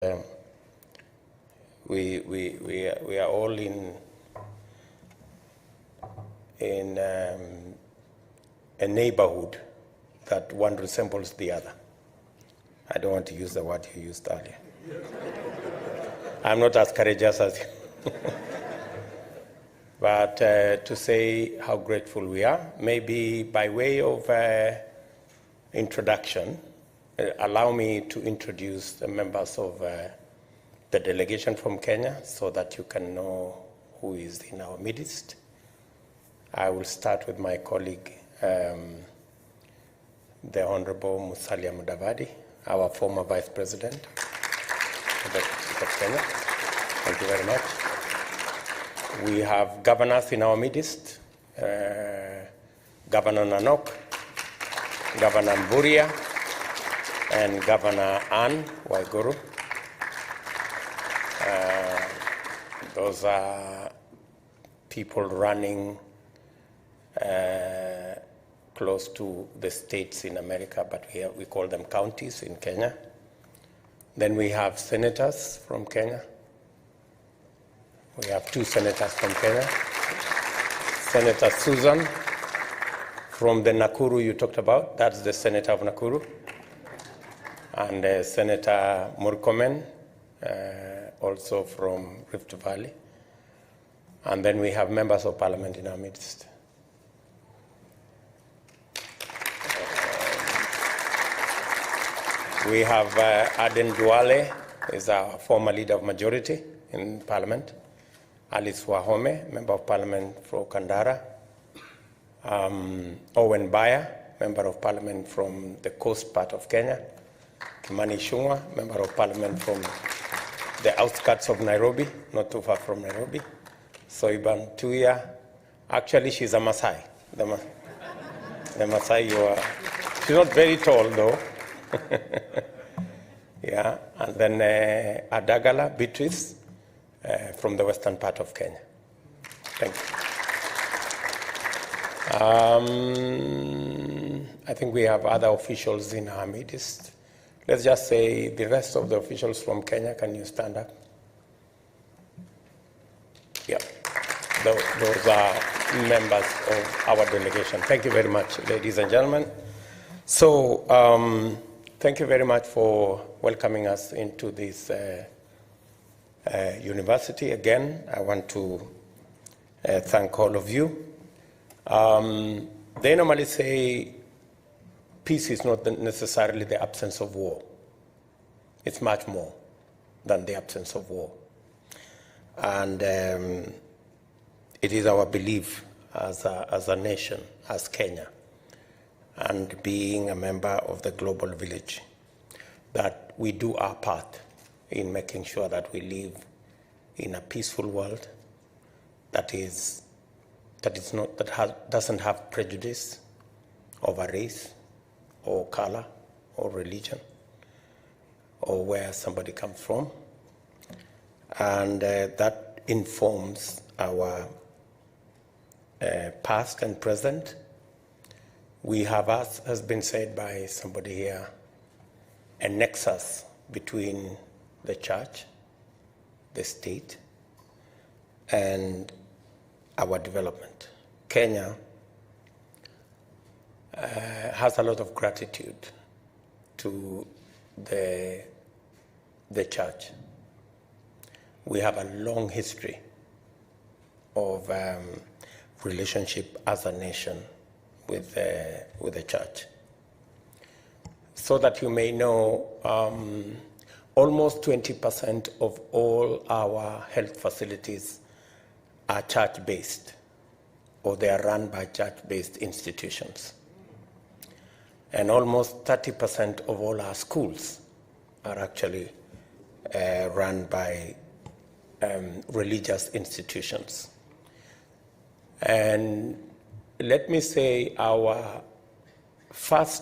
We are all in a neighborhood that one resembles the other. I don't want to use the word you used earlier. I'm not as courageous as you. But to say how grateful we are, maybe by way of introduction, allow me to introduce the members of the delegation from Kenya so that you can know who is in our midst. I will start with my colleague, the Honorable Musalia Mudavadi, our former Vice President of Kenya. Thank you very much. We have governors in our midst, Governor Nanok, Governor Mburia, and Governor Anne Waiguru. Those are people running close to the states in America, but we call them counties in Kenya. Then we have senators from Kenya. We have two senators from Kenya. Senator Susan from the Nakuru you talked about, that's the senator of Nakuru. And Senator Murkomen, also from Rift Valley. And then we have members of parliament in our midst. We have Aden Duale, is our former leader of majority in parliament. Alice Wahome, member of parliament for Kandara. Owen Baya, member of parliament from the coast part of Kenya. Kimani Ichung'wah, member of parliament from the outskirts of Nairobi, not too far from Nairobi. Soiban Tuya, actually she's a Maasai. The Maasai, she's not very tall though. Yeah, and then Adagala Beatrice from the western part of Kenya. Thank you. I think we have other officials in our midst. Let's just say the rest of the officials from Kenya, can you stand up? Yeah, those are members of our delegation. Thank you very much, ladies and gentlemen. So, thank you very much for welcoming us into this university. Again, I want to thank all of you. They normally say peace is not necessarily the absence of war. It's much more than the absence of war. And it is our belief as a nation, as Kenya, and being a member of the global village, that we do our part in making sure that we live in a peaceful world that doesn't have prejudice over race or color or religion or where somebody comes from. And that informs our past and present. We have, as has been said by somebody here, a nexus between the church, the state, and our development. Kenya has a lot of gratitude to the church. We have a long history of relationship as a nation with the church. So that you may know, almost 20% of all our health facilities are church-based, or they are run by church-based institutions. And almost 30% of all our schools are actually run by religious institutions. And let me say our first